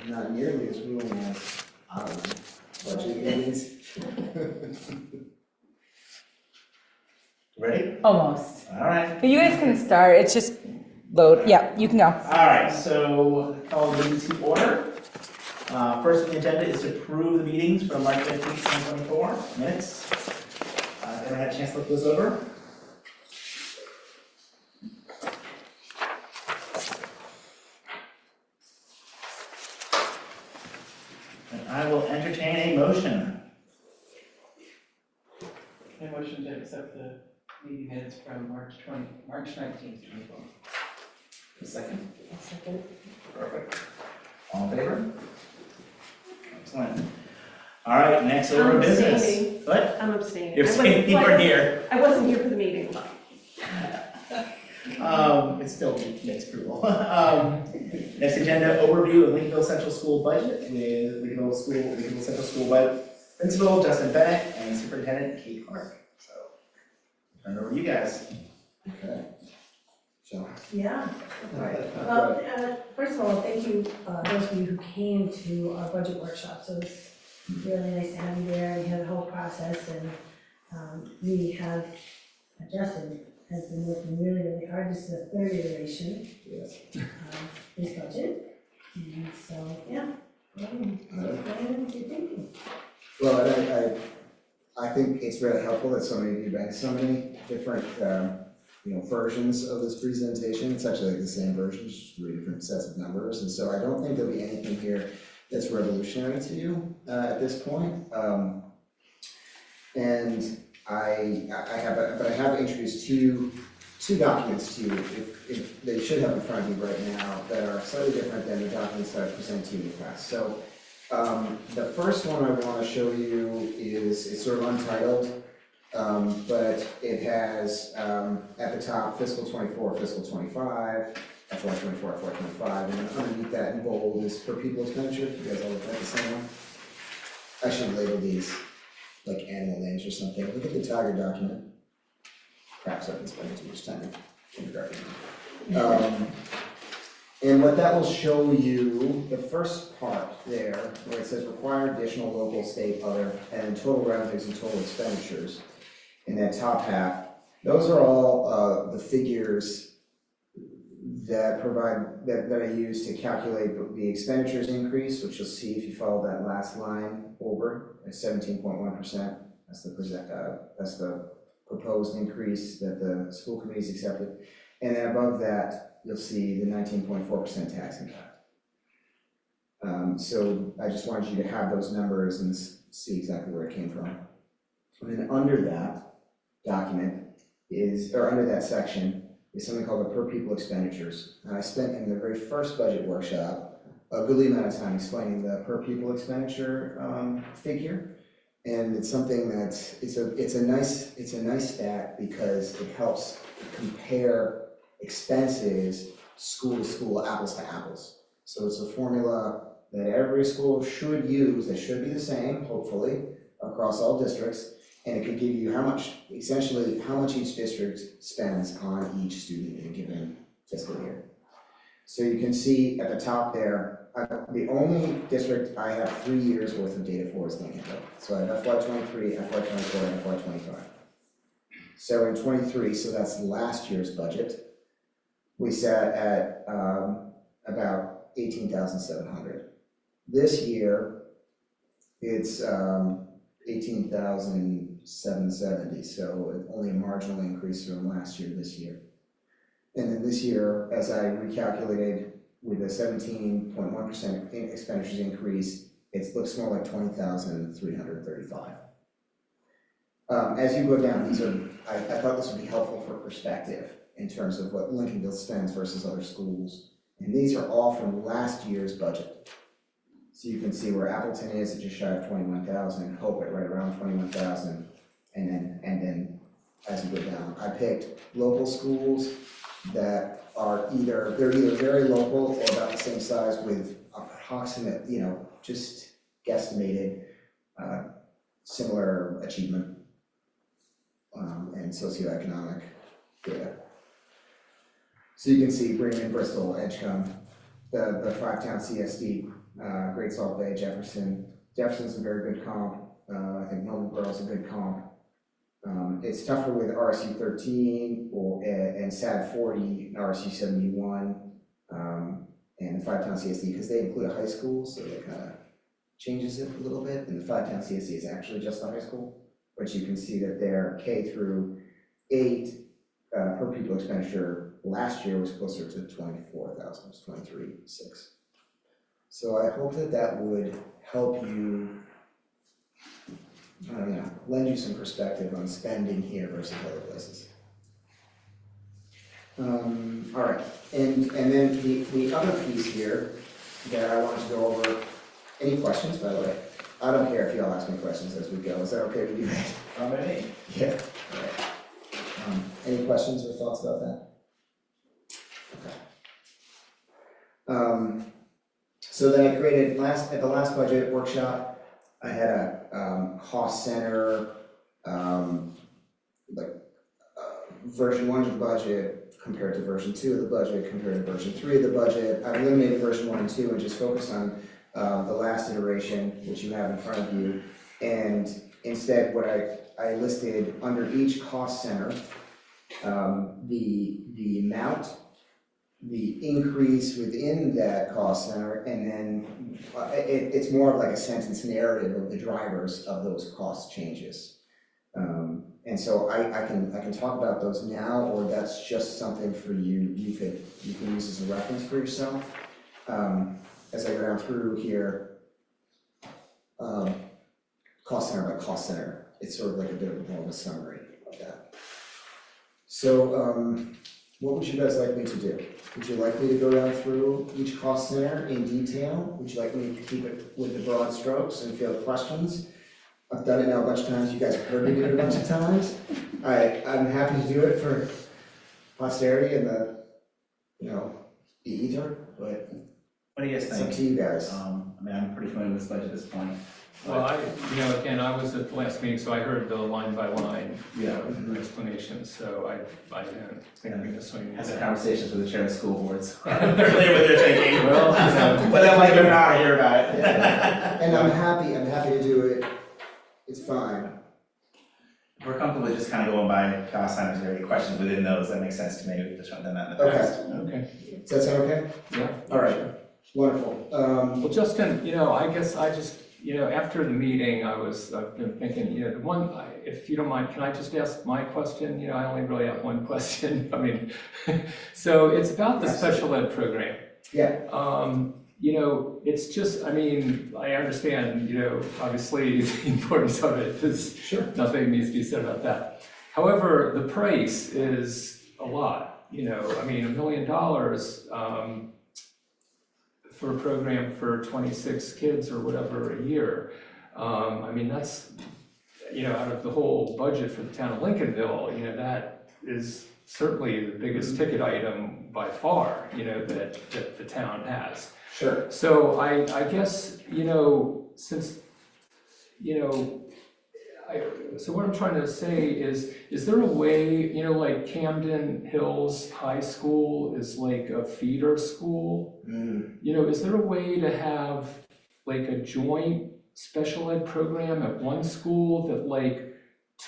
Not nearly as grueling as ours, budget meetings. Ready? Almost. All right. But you guys can start, it's just load, yeah, you can go. All right, so call the meeting to order. First on the agenda is to approve the meetings from March 15th, 2024, minutes. Everyone had a chance to look those over? And I will entertain a motion. A motion to accept the meeting minutes from March 19th, 2024. A second. A second. Perfect. All in favor? Excellent. All right, next order of business. abstaining. What? I'm abstaining. You're saying you were here. I wasn't here for the meeting. It's still next approval. Next agenda, overview of Lincolnville Central School budget with Lincolnville Central School Principal Justin Bennett and Superintendent Kate Clark. So, turn it over to you guys. Okay. So, Yeah. All right. Well, first of all, thank you, those of you who came to our budget workshop. So it's really nice to have you there and hear the whole process. And we have adjusted, has been working really, really hard. This is the third iteration yes. of this budget. And so, yeah, go ahead and what you're thinking. Well, I think it's really helpful that so many of you bring so many different, versions of this presentation. It's actually like the same version, just 3 different sets of numbers. And so I don't think there'll be anything here that's revolutionary to you at this point. And I have introduced two documents to you, if they should have in front of you right now, that are slightly different than the documents that I've presented to you in the past. So the first one I want to show you it's sort of untitled, but it has at the top fiscal 24, fiscal 25, FY 24, FY 25, and then underneath that in bold is per pupil expenditure. You guys all look at the same one? I should label these like animal names or something. Look at the Tiger document. Perhaps I've been spending too much time in kindergarten. And what that will show you, the first part there, where it says require additional local, state, other, and total revenues and total expenditures, in that top half, those are all the figures that that I use to calculate the expenditures increase, which you'll see if you follow that last line over at 17.1%. That's the proposed increase that the school committee's accepted. And then above that, you'll see the 19.4% tax impact. So I just wanted you to have those numbers and see exactly where it came from. And then under that document under that section, is something called the per pupil expenditures. And I spent in the very first budget workshop a goodly amount of time explaining the per pupil expenditure figure. And it's something that's, it's a nice stat because it helps compare expenses school to school, apples to apples. So it's a formula that every school should use, that should be the same, hopefully, across all districts. And it could give you essentially how much each district spends on each student in a given fiscal year. So you can see at the top there, the only district I have 3 years worth of data for is Lincolnville. So I have FY23, FY24, and FY25. So in 23, so that's last year's budget, we sat at about 18,700. This year, it's 18,770, so only a marginal increase from last year to this year. And then this year, as I recalculated with a 17.1% expenditures increase, it looks more like 20,335. As you go down, these are, I thought this would be helpful for perspective in terms of what Lincolnville spends versus other schools. And these are all from last year's budget. So you can see where Appleton is at just shy of 21,000, Hope at right around 21,000, and then as you go down, I picked local schools that are either very local or about the same size with approximate, just guesstimated similar achievement and socioeconomic data. So you can see Brigham, Bristol, Edgecombe, the five-town CSD, Great Salt Bay, Jefferson. Jefferson's a very good comp. I think Noblesboro's a good comp. It's tougher with RSU 13 and SAD 40, RSU 71, and the five-town CSD, because they include a high school, so it kind of changes it a little bit. And the five-town CSD is actually just a high school, but you can see that their K through 8 per pupil expenditure last year was closer to 24,000, it was 23,600. So I hope that would help you, lend you some perspective on spending here versus other places. All right, and then the other piece here that I wanted to go over, any questions, by the way? I don't care if y'all ask me questions as we go, is that okay with you guys? I'm ready. Yeah, all right. Any questions or thoughts about that? Okay. So then I created, at the last budget workshop, I had a cost center, version 1 of the budget compared to version 2 of the budget, compared to version 3 of the budget. I eliminated version 1 and 2 and just focused on the last iteration, which you have in front of you. And instead, what I listed under each cost center, the amount, the increase within that cost center, and then it's more of like a sentence narrative of the drivers of those cost changes. And so I can talk about those now, or that's just something for you, you can use as a reference for yourself. As I go down through here, cost center by cost center, it's sort of like a bit more of a summary of that. So what would you guys like me to do? Would you like me to go down through each cost center in detail? Would you like me to keep it with the broad strokes and field questions? I've done it now a bunch of times, you guys have heard me do it a bunch of times. I'm happy to do it for posterity and the ether, but What do you guys it's up think? to you guys. I'm pretty familiar with this budget at this point. Well, again, I was at the last meeting, so I heard the line by line, explanation, so I don't think we necessarily need Had some that. conversations with the chair of school boards. Familiar with their thinking. Well, But I'm like, they're not here about it. And I'm happy to do it, it's fine. If we're comfortable just kind of going by cost centers, or any questions within those, that makes sense to me, we've just done that in the past. Okay, Does that sound okay? yeah. All right, wonderful. Well, Justin, I guess I just, after the meeting, I've been thinking, the one, if you don't mind, can I just ask my question? I only really have one question. So it's about the special ed program. Yeah. It's just, I understand, obviously the importance of it is, Sure. nothing needs to be said about that. However, the price is a lot, $1 million for a program for 26 kids or whatever a year. That's, out of the whole budget for the town of Lincolnville, that is certainly the biggest ticket item by far, that the town has. Sure. So I guess, since, so what I'm trying to say is there a way, like Camden Hills High School is like a feeder school? Is there a way to have like a joint special ed program at one school that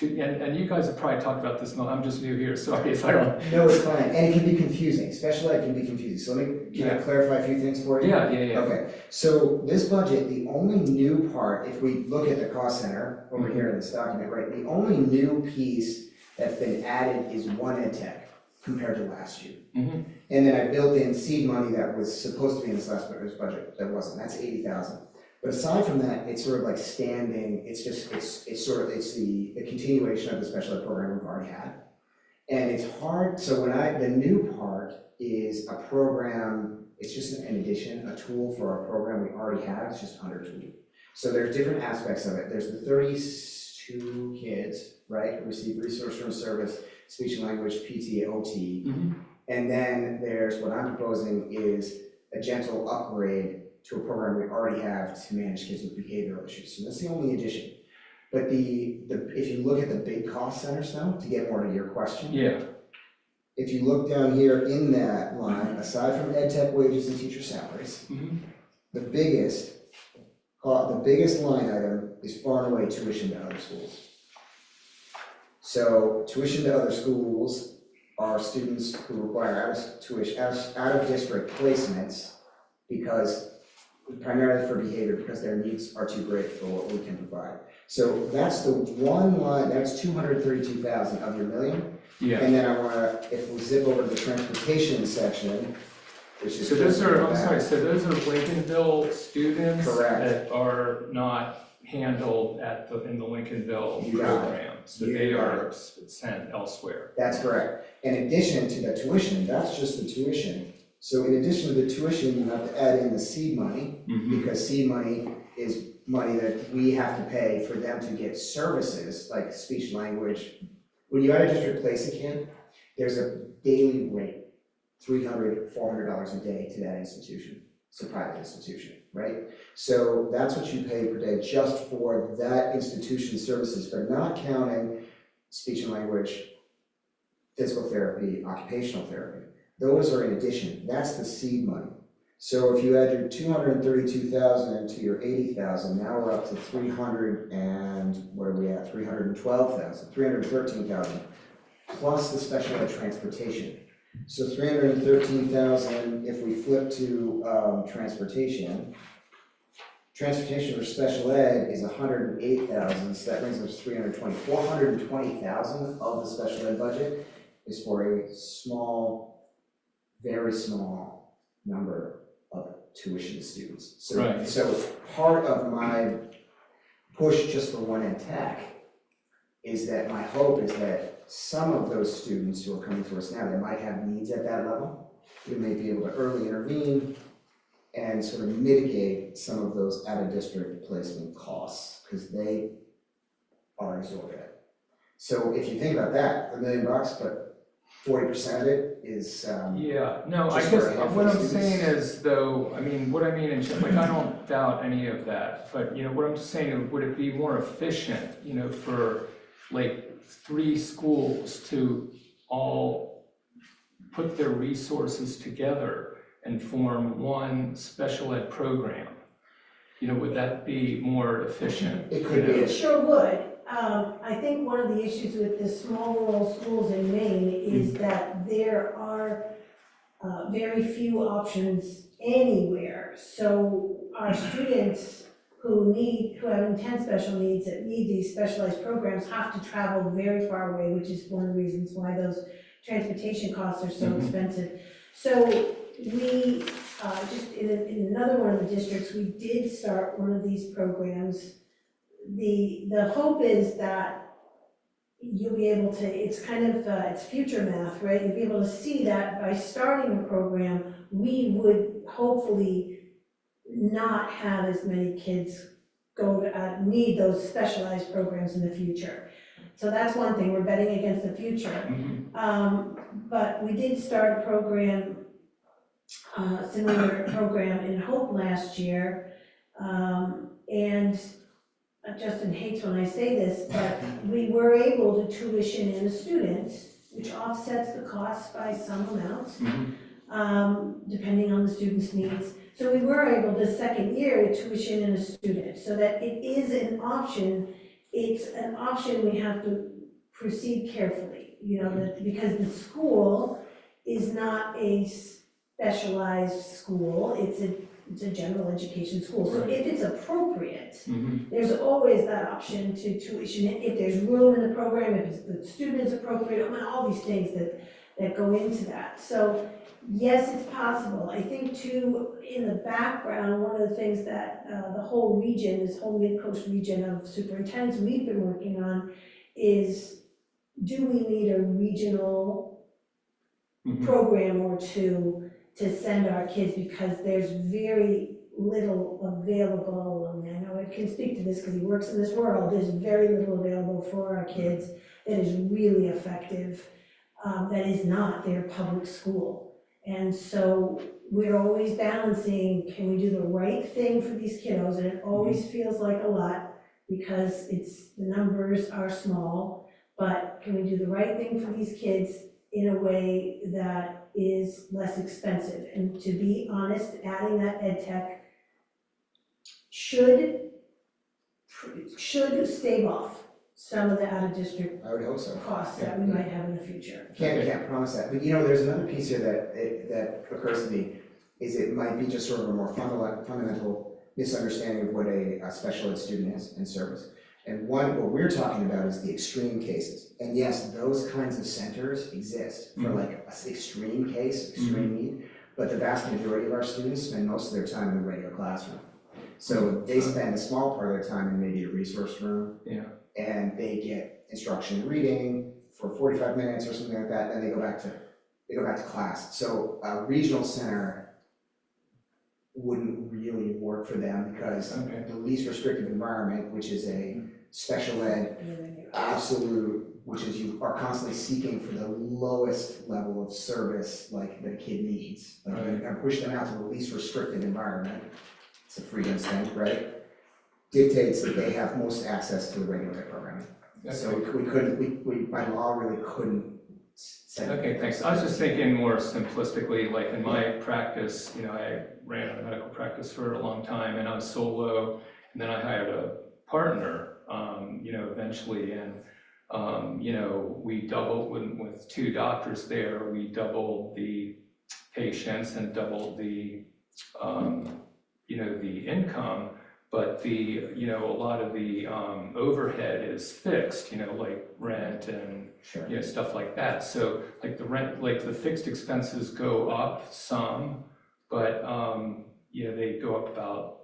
and you guys have probably talked about this, I'm just new here, sorry if I don't. No, it's fine, and it can be confusing, special ed can be confusing, so can I clarify a few things for you? Yeah. Okay, so this budget, the only new part, if we look at the cost center over here in this document, right, the only new piece that's been added is one ed tech compared to last year. Mhm. And then I built in seed money that was supposed to be in this last year's budget, that wasn't, that's 80,000. But aside from that, it's sort of like standing, it's the continuation of the special ed program we've already had. And it's hard, so the new part is a program, it's just an addition, a tool for a program we already have, it's just under tool. So there's different aspects of it. There's the 32 kids, right, who receive resource room service, speech and language, PT, OT. Mhm. And then there's, what I'm proposing is a gentle upgrade to a program we already have to manage kids with behavioral issues. So that's the only addition. But if you look at the big cost centers now, to get more to your question, Yeah. if you look down here in that line, aside from ed tech wages and teacher salaries, the biggest line item is far and away tuition to other schools. So tuition to other schools are students who require out of district placements because primarily for behavior, because their needs are too great for what we can provide. So that's the one line, that's 232,000 of your million. Yeah, And then I wanna, if we zip over to the transportation section, which is. so those are, I'm back. sorry, so those are Lincolnville students Correct. that are not handled in the Lincolnville You got it. program, so You they got are sent elsewhere. That's correct. In addition to the tuition, that's just the tuition. So in addition to the tuition, you have to add in the seed money, because seed money is money that we have to pay for them to get services like speech language. When you out of district place a kid, there's a daily rate, $300, $400 a day to that institution. It's a private institution, right? So that's what you pay per day just for that institution's services, but not counting speech and language, physical therapy, occupational therapy. Those are in addition. That's the seed money. So if you add your 232,000 to your 80,000, now we're up to 300 and what are we at? 312,000, 313,000 plus the special ed transportation. So 313,000, if we flip to transportation for special ed is 108,000, so that brings us to 320. 420,000 of the special ed budget is for a small, very small number of tuition students. So, Right. so part of my push just for one ed tech is that my hope is that some of those students who are coming to us now that might have needs at that level, we may be able to early intervene and sort of mitigate some of those out-of-district placement costs, because they are exorbitant. So if you think about that, $1 million, but 40% of it is, Yeah, no, I Just guess for a handful what of I'm students. saying is though, I mean, what I mean is, like, I don't doubt any of that, but, you know, what I'm just saying, would it be more efficient, you know, for like 3 schools to all put their resources together and form one special ed program? You know, would that be more efficient? It could be. You know? It sure would. I think one of the issues with the small rural schools in Maine is that there are very few options anywhere. So our students who have intense special needs that need these specialized programs have to travel very far away, which is one of the reasons why those transportation costs are so expensive. So we, just in another one of the districts, we did start one of these programs. The hope is that you'll be able to, it's kind of, it's future math, right? You'll be able to see that by starting a program, we would hopefully not have as many kids go to, need those specialized programs in the future. So that's one thing, we're betting against the future. But we did start a program, similar program in Hope last year. And Justin hates when I say this, but we were able to tuition in a student, which offsets the cost by some amount, depending on the student's needs. So we were able the second year to tuition in a student, so that it is an option. It's an option we have to proceed carefully, you know, because the school is not a specialized school, it's a general education school. So if it's appropriate, there's always that option to tuition it, if there's room in the program, if the student is appropriate, I mean, all these things that go into that. So yes, it's possible. I think too, in the background, one of the things that the whole region, this whole mid-coast region of superintendents we've been working on is, do we need a regional program or two to send our kids, because there's very little available, and I know I can speak to this because he works in this world, there's very little available for our kids that is really effective, that is not their public school. And so we're always balancing, can we do the right thing for these kiddos? And it always feels like a lot because the numbers are small, but can we do the right thing for these kids in a way that is less expensive. And to be honest, adding that ed tech should stave off some of the out-of-district I would hope so. costs that we might have in the future. Can't promise that, but there's another piece here that occurs to me, is it might be just sort of a more fundamental misunderstanding of what a special ed student is in service. And what we're talking about is the extreme cases. And yes, those kinds of centers exist for like an extreme case, extreme need, but the vast majority of our students spend most of their time in the regular classroom. So they spend a small part of their time in maybe a resource room. Yeah. And they get instruction in reading for 45 minutes or something like that, and they go back to class. So a regional center wouldn't really work for them because the least restrictive environment, which is a special ed absolute, which is you are constantly seeking for the lowest level of service like that a kid needs. Like you can push them out to the least restrictive environment. It's a freedom thing, right? Dictates that they have most access to the regular ed programming. So we couldn't, we by law really couldn't set. Okay, thanks. I was just thinking more simplistically, like in my practice, I ran a medical practice for a long time and I was solo, and then I hired a partner, eventually, and we doubled with two doctors there, we doubled the patients and doubled the the income, but a lot of the overhead is fixed, like rent and stuff like that. So like the rent, like the fixed expenses go up some, but they go up about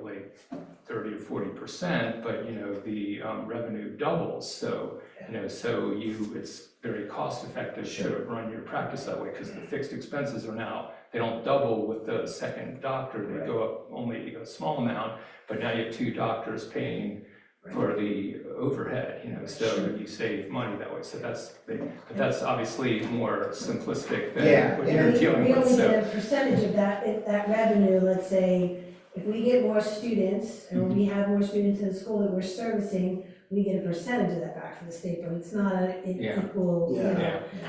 like 30 or 40%, but the revenue doubles. So it's very cost effective to run your practice that way, because the fixed expenses are now, they don't double with the second doctor, they go up only a small amount, but now you have two doctors paying for the overhead, so you save money that way. So that's obviously more simplistic than what you're dealing with. We only get a percentage of that revenue. Let's say if we get more students and we have more students in the school that we're servicing, we get a percentage of that back from the state, but it's not an equal,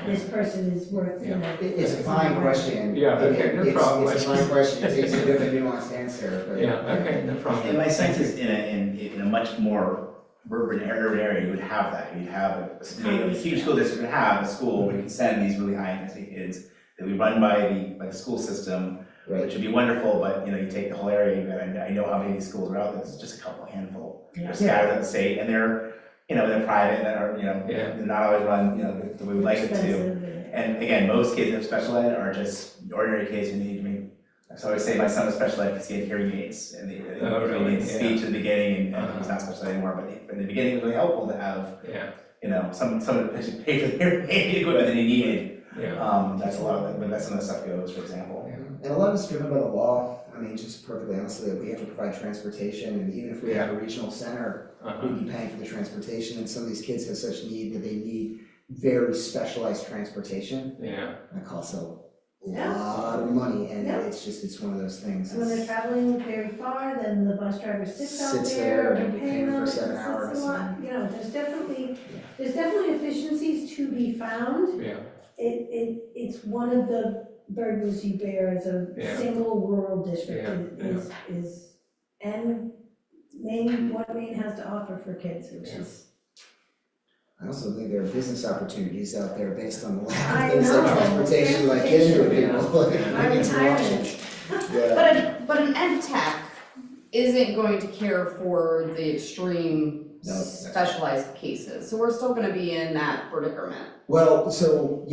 this person is worth, It's a fine question. Yeah, okay, no problem. It's a fine question, it takes a bit of a nuanced answer, but. Okay, no problem. And my sense is in a much more urban area, you would have that. You'd have a huge school district would have a school where you can send these really high intensity kids that we run by the school system, which would be wonderful, but you take the whole area, and I know how many of these schools are out there, it's just a couple handful. They're scattered in the state, and they're private, and they're not always run, the way we like it to. And again, most kids in special ed are just ordinary kids who need, I always say my son was special ed because he had hearing aids, and he needed speech in the beginning, and he's not special ed anymore, but in the beginning it was really helpful to have, someone to pay for the hearing aid equipment that he needed. That's a lot of but that's some of the stuff goes, for example. And a lot of it's driven by the law. I mean, just perfectly honestly, we have to provide transportation, and even if we have a regional center, we'd be paying for the transportation, and some of these kids have such need that they need very specialized transportation. That costs a lot of money, and it's one of those things. And when they're traveling very far, then the bus driver sits out Sits there, there, they're paying them, for it's 7 hours. a lot, there's definitely efficiencies to be found. It's one of the burdens you bear as a single rural district is and what Maine has to offer for kids, which is. I also think there are business opportunities out there based on the lack I of things like know. transportation, like getting to people. My retirement. But an ed tech isn't going to care for the extreme specialized cases, so we're still gonna be in that predicament. Well, so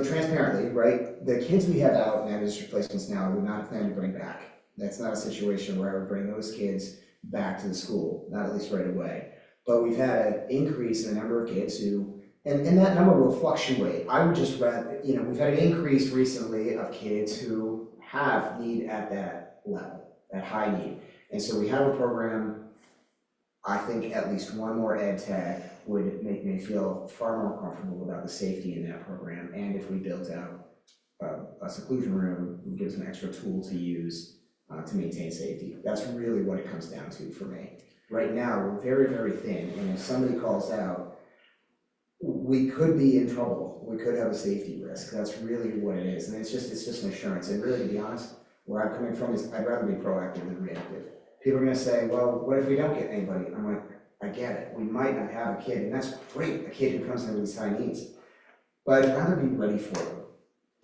transparently, right, the kids we have out in district placements now, I would not plan to bring back. That's not a situation where I would bring those kids back to the school, not at least right away. But we've had an increase in the number of kids who, and that number will fluctuate. I would just rather, we've had an increase recently of kids who have need at that level, that high need. And so we have a program, I think at least one more ed tech would make me feel far more comfortable about the safety in that program. And if we built out a seclusion room, it gives an extra tool to use to maintain safety. That's really what it comes down to for me. Right now, we're very, very thin, and if somebody calls out, we could be in trouble, we could have a safety risk, that's really what it is, and it's just an assurance, and really, to be honest, where I'm coming from is, I'd rather be proactive than reactive. People are gonna say, well, what if we don't get anybody? I'm like, I get it, we might not have a kid, and that's great, a kid who comes in with these high needs. But I'd rather be ready for them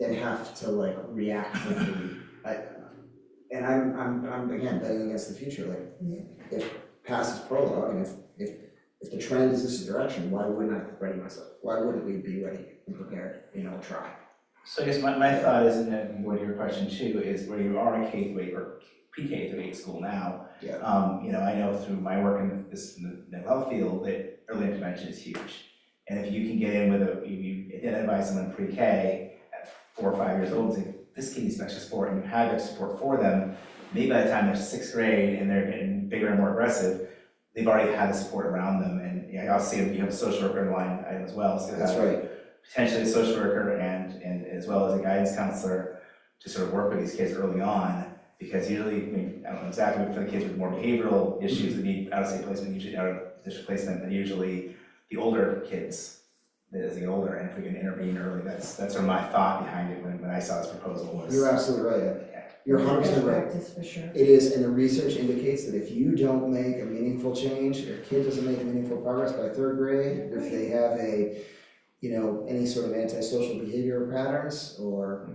than have to like react quickly. And I'm again betting against the future, like, if past is prologue, and if the trend is this direction, why wouldn't I ready myself? Why wouldn't we be ready and prepared, try? So I guess my thought is, and then going to your question too, is where you are a K through 8 or pre-K through 8 school now. Yeah. I know through my work in the mental health field that early intervention is huge. And if you can get in with you identify someone pre-K at 4 or 5 years old and say, this kid needs extra support, and you have extra support for them, maybe by the time they're 6th grade and they're getting bigger and more aggressive, they've already had the support around them. And I also see you have a social worker in line item as well. So That's right. Potentially a social worker and as well as a guidance counselor to sort of work with these kids early on, because usually, I don't know exactly, but for the kids with more behavioral issues that need out-of-state placement, usually out-of-district placement, and usually the older kids as they get older, and if we can intervene early, that's sort of my thought behind it when I saw this proposal was. You're absolutely right. You're 100% Best right. practice for sure. It is, and the research indicates that if you don't make a meaningful change, if a kid doesn't make meaningful progress by 3rd grade, if they have any sort of antisocial behavior patterns or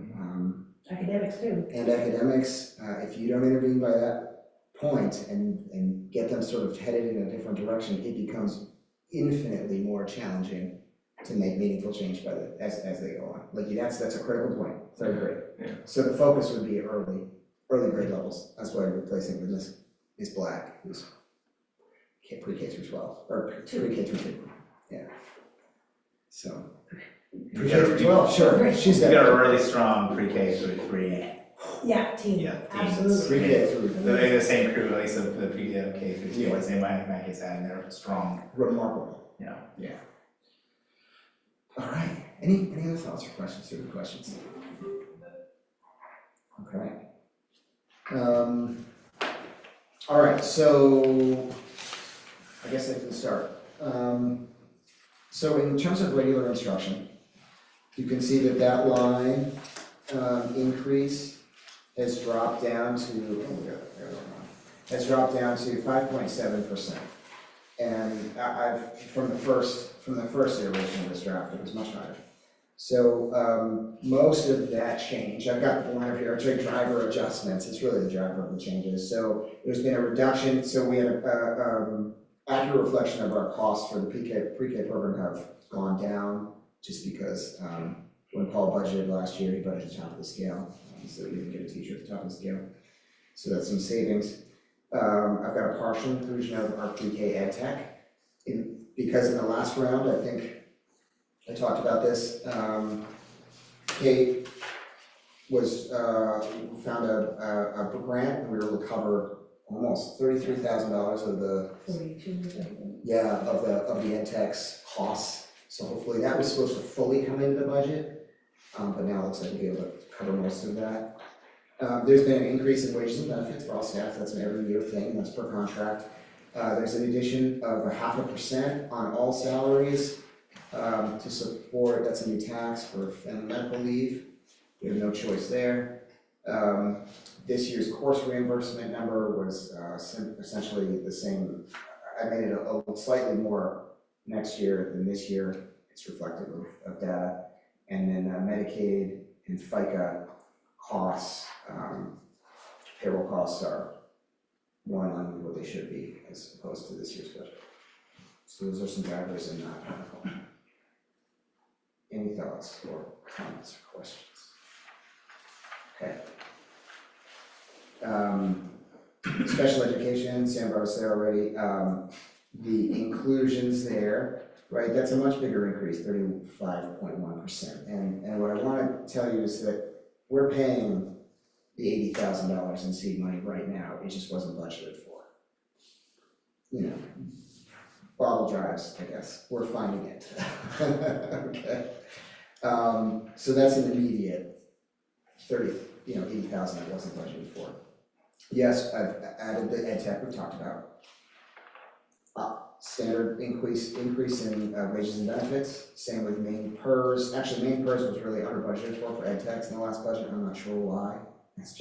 Academics too. and academics, if you don't intervene by that point and get them sort of headed in a different direction, it becomes infinitely more challenging to make meaningful change as they go on. Like that's a critical point, 3rd grade. Yeah. So the focus would be early grade levels. That's why we're replacing with Miss Black, who's pre-K through 12, or pre-K through 2. Yeah. So pre-K through 12, sure. She's We've that. got a really strong pre-K through 3. Yeah, team, Yeah, teams. absolutely. Pre-K through. They're the same crew, at least of the pre-K through 2, the same way my kids had, and they're strong. Remarkable. Yeah. Yeah. All right. Any other thoughts or questions? Or questions? Okay. All right. So I guess I can start. So in terms of regular instruction, you can see that line increase has dropped down to 5.7%. And I've from the first iteration of this draft, it was much higher. So most of that change, I've got the line up here, actually driver adjustments, it's really the driver of the changes. So there's been a reduction, so we had a accurate reflection of our costs for the pre-K program have gone down, just because when Paul budgeted last year, he budgeted the top of the scale, so we didn't get a teacher at the top of the scale. So that's some savings. I've got a partial inclusion of our pre-K ed tech, because in the last round, I think I talked about this, Kate was, found a grant, and we were able to cover almost $33,000 of the 42. of the ed tech's costs. So hopefully that was supposed to fully come into the budget, but now it looks like we'll be able to cover most of that. There's been an increase in wages and benefits for all staff, that's an every year thing, that's per contract. There's an addition of 0.5% on all salaries to support, that's a new tax for family medical leave. We have no choice there. This year's course reimbursement number was essentially the same. I made it a slightly more next year than this year. It's reflective of data. And then Medicaid and FICA costs, payroll costs are more in line with what they should be as opposed to this year's budget. So those are some drivers in that article. Any thoughts or comments or questions? Okay. Special education, Sandbar's there already. The inclusions there, right, that's a much bigger increase, 35.1%. And what I want to tell you is that we're paying the $80,000 in seed money right now, it just wasn't budgeted for. Bottle drives, I guess, we're finding it. Okay. So that's an immediate 80,000 that wasn't budgeted for. Yes, I've added the ed tech we talked about. standard increase in wages and benefits, same with main PERS. Actually, main PERS was really under budgeted for ed techs in the last budget, I'm not sure why, it's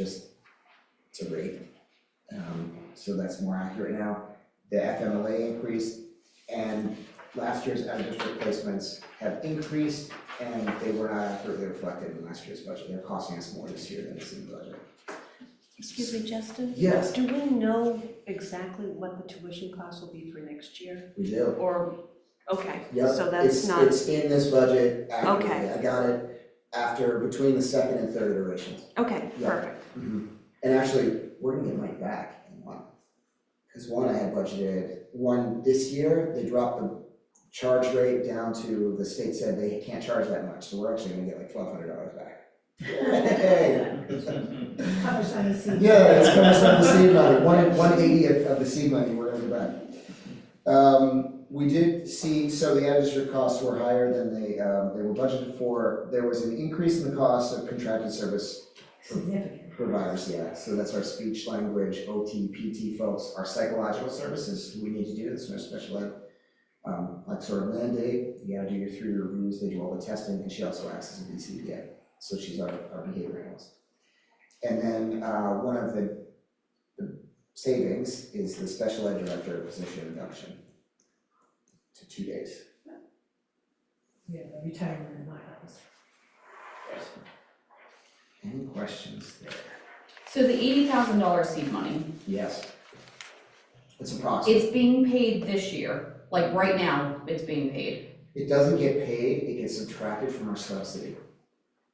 a rate. So that's more accurate now. The FMLA increased, and last year's out-of-district placements have increased, and they were not accurately reflected in last year's budget. They're costing us more this year than is in the budget. Excuse me, Justin? Yes, Do we know exactly what the tuition cost will be for next year? we do. Or, okay, Yep, so that's it's, not, it's in this budget accurately. Okay. I got it between the second and third iterations. okay, Yeah. perfect. And actually, we're gonna get money back in one. Because one I had budgeted, one this year, they dropped the charge rate down to, the state said they can't charge that much, so we're actually gonna get like $1,200 back. Yay! Covers some of the seed. Yeah, it's coming from the seed money, 1/80th of the seed money, we're gonna get back. We did see, so the out-of-district costs were higher than they were budgeted for. There was an increase in the cost of contracted service Significant. providers, yeah, so that's our speech, language, OT, PT folks, our psychological services, we need to do this, no special ed. Like sort of mandate, you gotta do your 3-year reviews, they do all the testing, and she also acts as a BCBA, so she's our behavior analyst. And then, one of the savings is the special ed director position reduction to 2 days. We have a retirement in my office. Any questions there? So the $80,000 seed money, Yes. It's approximate. it's being paid this year, like right now, it's being paid. It doesn't get paid, it gets subtracted from our subsidy.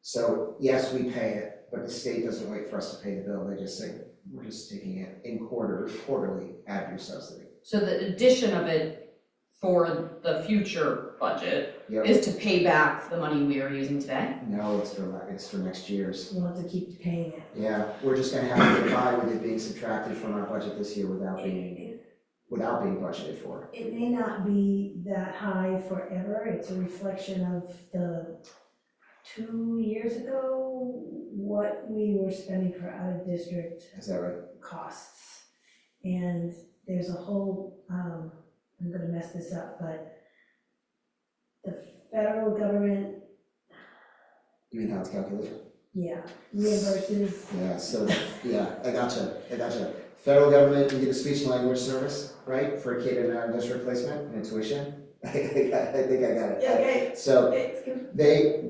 So yes, we pay it, but the state doesn't wait for us to pay the bill, they just say, we're just taking it in quarterly, add your subsidy. So the addition of it for the future budget Yep. is to pay back the money we are using today? No, it's for next year's. We'll have to keep paying it. Yeah, we're just gonna have to get by with it being subtracted from our budget this year without being budgeted for. It may not be that high forever, it's a reflection of the 2 years ago, what we were spending for out-of-district Is that right? costs. And there's a whole, I'm gonna mess this up, but the federal government, You mean how it's calculated? yeah, reimburses, Yeah, so, yeah, I gotcha. Federal government, you get a speech and language service, right, for a kid in our district placement and tuition? I think I got it. yeah, okay, So it's good. they,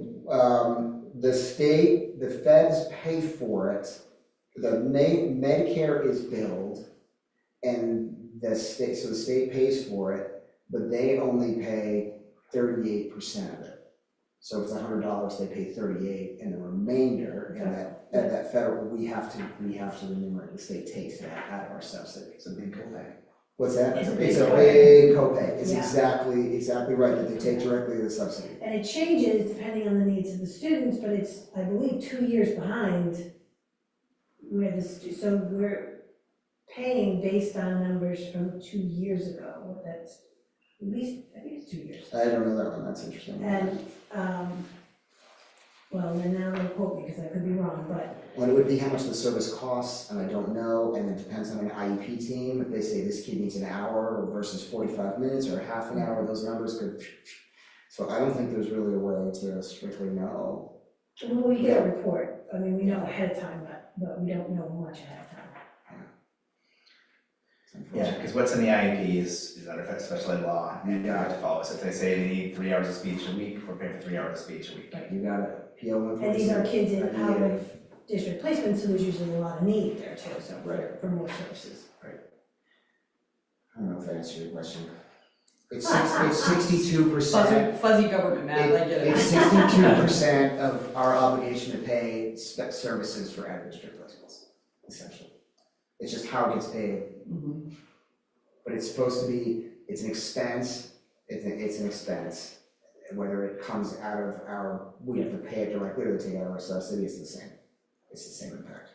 the state, the feds pay for it, the Medicare is billed, and the state pays for it, but they only pay 38% of it. So if it's $100, they pay 38, and the remainder, and that federal, we have to remember, the state takes that out of our subsidy. It's a big copay. What's that? It's a big It's a copay. big copay, it's Yeah. exactly right, that they take directly the subsidy. And it changes depending on the needs of the students, but it's, I believe, 2 years behind where so we're paying based on numbers from 2 years ago, that's at least, I think it's 2 years. I don't know that one, that's interesting. And, well, then now don't quote me, because I could be wrong, but Well, it would be how much the service costs, and I don't know, and it depends on an IEP team, if they say this kid needs an hour versus 45 minutes or half an hour, those numbers could, so I don't think there's really a way to strictly know. well, we get a report, I mean, we know ahead of time, but we don't know much ahead of time. Yeah, because what's in the IEP is under special ed law, and you have to follow. So if they say they need 3 hours of speech a week, we're paying for 3 hours of speech a week. You got it, PO 146. And these are kids in I out mean, of district placement, so there's usually a lot of need there too, so for more services. I don't know if I answered your question. It's 62%. Fuzzy government math, I get it. It's 62% of our obligation to pay services for out-of-district placements, essentially. It's just how it gets paid. Mhm. But it's supposed to be, it's an expense, it's an expense. Whether it comes out of our, we have to pay it directly or they take it out of our subsidy, it's the same. It's the same impact.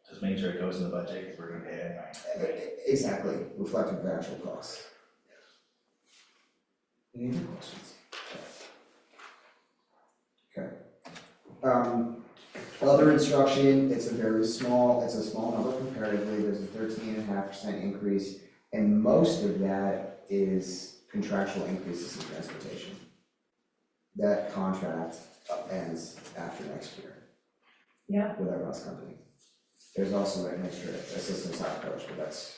Just make sure it goes in the budget, because we're gonna pay it anyway. Exactly, reflective of actual costs. Any other questions? Okay. Other instruction, it's a small number comparatively, there's a 13.5% increase, and most of that is contractual increases in transportation. That contract ends after next year. Yeah. With our bus company. There's also an extra assistant side coach, but that's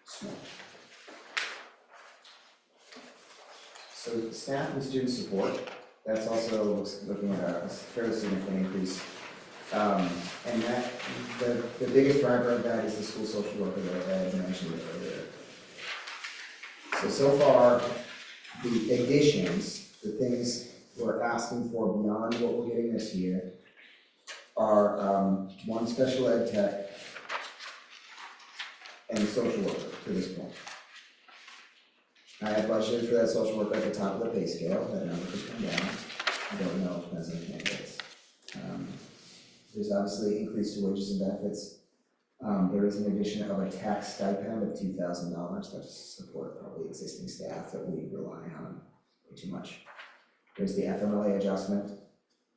small. So staff and student support, that's also looking at a fairly significant increase. And that, the biggest driver of that is the school social worker that I mentioned earlier. So far, the additions, the things we're asking for beyond what we're getting this year are one special ed tech and a social worker to this point. I have budgeted for that social worker at the top of the pay scale, that number could come down. I don't know, it depends on the candidates. There's obviously increase to wages and benefits. There is an addition of a tax stipend of $2,000 to support probably existing staff that we rely on way too much. There's the FMLA adjustment.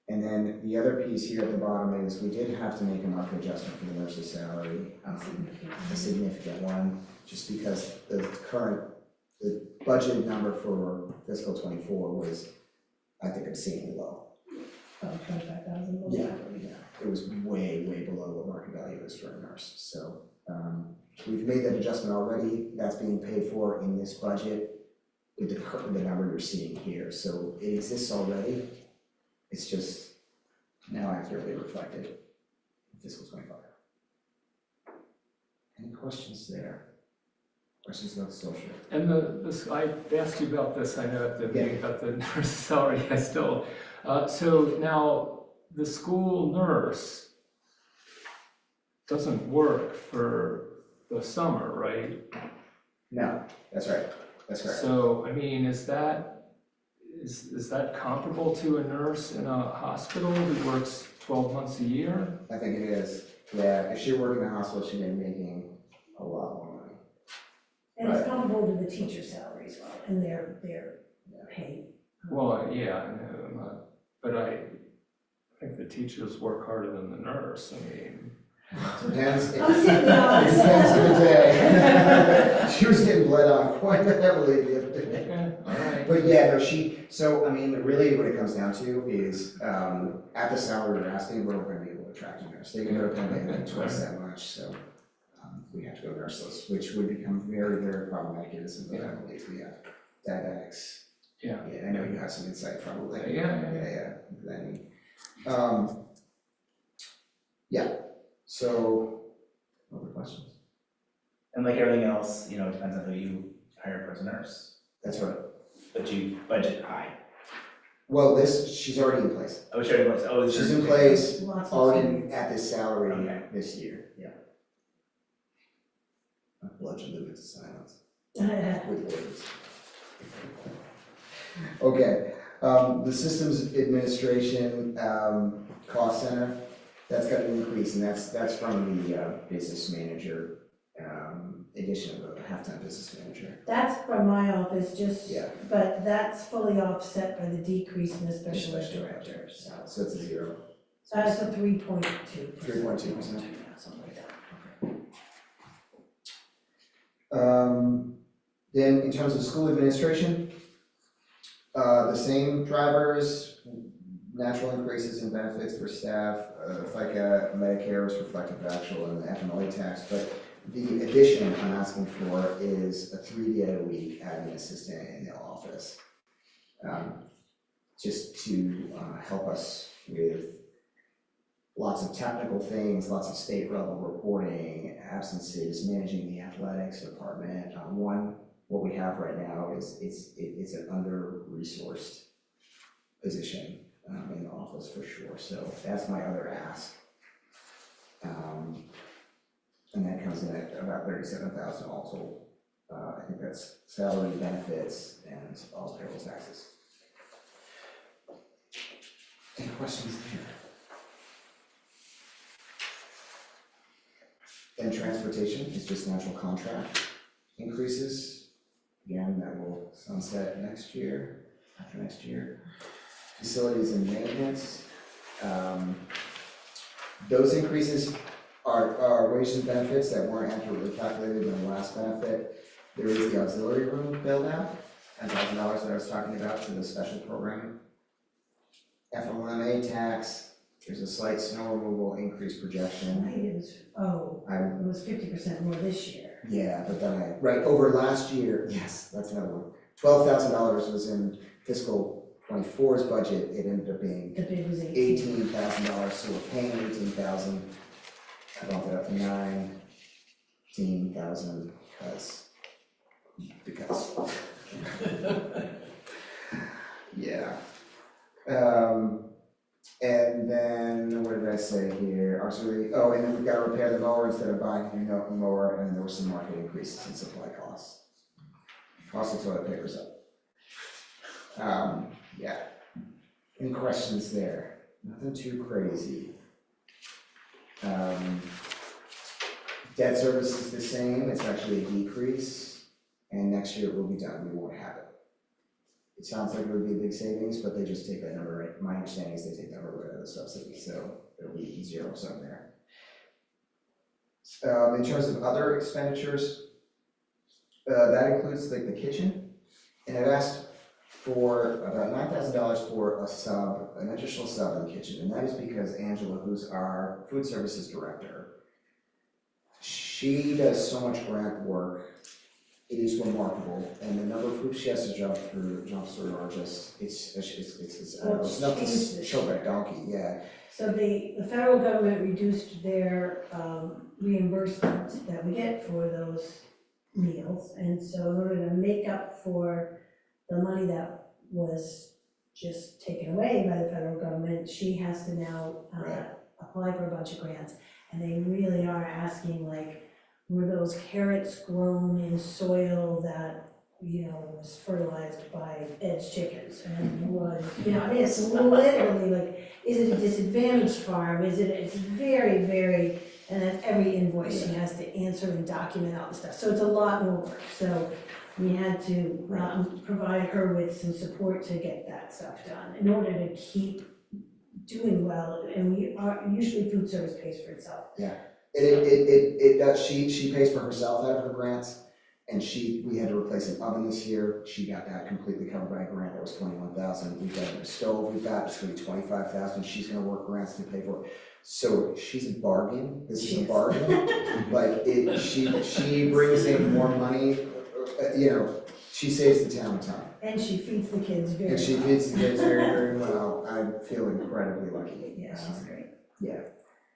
And then the other piece here at the bottom is we did have to make a market adjustment for the nurse's salary, a significant one, just because the budget number for fiscal '24 was, I think, obscenely low. 25,000. Yeah, it was way, way below what market value is for a nurse. So we've made that adjustment already. That's being paid for in this budget with the number you're seeing here. So it exists already. It's just now accurately reflected in fiscal '25. Any questions there? Questions about the social? And I asked you about this, I know at the meeting about the nurse salary, I still, so now the school nurse doesn't work for the summer, right? No, that's right, that's correct. So, I mean, is that comparable to a nurse in a hospital who works 12 months a year? I think it is, yeah, if she worked in a hospital, she'd be making a lot more money. And it's comparable to the teacher salary as well, and their pay. Well, yeah, I know, but I think the teachers work harder than the nurse, I mean. Depends. I'm sitting on It depends on the day. She was getting bled on quite heavily the other day. Okay, all right. But yeah, no, so I mean, really what it comes down to is, at the salary we're asking, we're gonna be able to attract a nurse. They can go to Penn Bay like twice that much, so we have to go nurseless, which would become very, very problematic in some of the families we have. Diabetics. Yeah. Yeah, I know you have some insight probably. Yeah. Yeah, so, other questions? And like everything else, it depends on who you hire for as a nurse, That's right. but you budget high. Well, she's already in place. Oh, sure, it was, She's in place, Lots of already experience. at this salary Okay. this year, yeah. I bludgeoned them into silence Yeah. with words. Okay, the systems administration, cost center, that's got an increase, and that's from the, business manager, addition of a half-time business manager. That's from my office, Yeah. but that's fully offset by the decrease in the special ed Special director, so. So it's a 0. That's a 3.2%. 3.2%. Yeah, something like that. Then in terms of school administration, the same drivers, natural increases in benefits for staff, FICA, Medicare is reflective of actual and the FMLA tax, but the addition I'm asking for is a 3-day-a-week admin assistant in the office. Just to help us with lots of technical things, lots of state level reporting, absences, managing the athletics department. What we have right now is it's an under-resourced position in the office for sure. So that's my other ask. And that comes in at about 37,000 also. I think that's salary, benefits, and all payroll taxes. Any questions there? Then transportation is just natural contract increases. Again, that will sunset next year, after next year. Facilities and maintenance. Those increases are wages and benefits that weren't accurately calculated in the last benefit. There is the auxiliary room build out, $10,000 that I was talking about for the special programming. FMLA tax, there's a slight snow removal increase projection. Right, it was 50% more this year. Yeah, but then right, over last year, yes, that's another one. $12,000 was in fiscal 24's budget, it ended up being The bid was 18. $18,000, so we're paying $18,000. I bumped it up to $19,000 because. Yeah. And then, what did I say here? Auxiliary, oh, and then we've got to repair the mower instead of buying a new mower, and there were some market increases in supply costs. Cost of toilet paper's up. Yeah. Any questions there? Nothing too crazy. Debt service is the same, it's actually a decrease, and next year it will be done, we won't have it. It sounds like it would be a big savings, but they just take that number right, my understanding is they take that number right out of the subsidy, so it'll be zero sum there. In terms of other expenditures, that includes like the kitchen, and I've asked for about $9,000 for a sub, an additional sub in the kitchen, and that is because Angela, who's our food services director, she does so much grant work, it is remarkable, and the number of hoops she has to jump through are just, it's not to show by a donkey, yeah. So the federal government reduced their reimbursement that we get for those meals. And so in order to make up for the money that was just taken away by the federal government, she has to now apply for a bunch of grants. And they really are asking, like, were those carrots grown in soil that, you know, was fertilized by Ed's chickens? And was, you know, it's literally like, is it a disadvantaged farm? It's very, very, and that's every invoice she has to answer and document all the stuff. So it's a lot more work. So we had to provide her with some support to get that stuff done in order to keep doing well. And we are, usually food service pays for itself. Yeah. It does, she pays for herself out of her grants, and we had to replace an oven this year, she got that completely covered by a grant, that was $21,000, we've got a stove, it's gonna be $25,000, she's gonna work grants to pay for it. So she's a bargain, this is a bargain, like, she brings in more money, you know, she saves the town time. And she feeds the kids very well. And she feeds the kids very, very well, I feel incredibly lucky. Yeah, she's great. Yeah,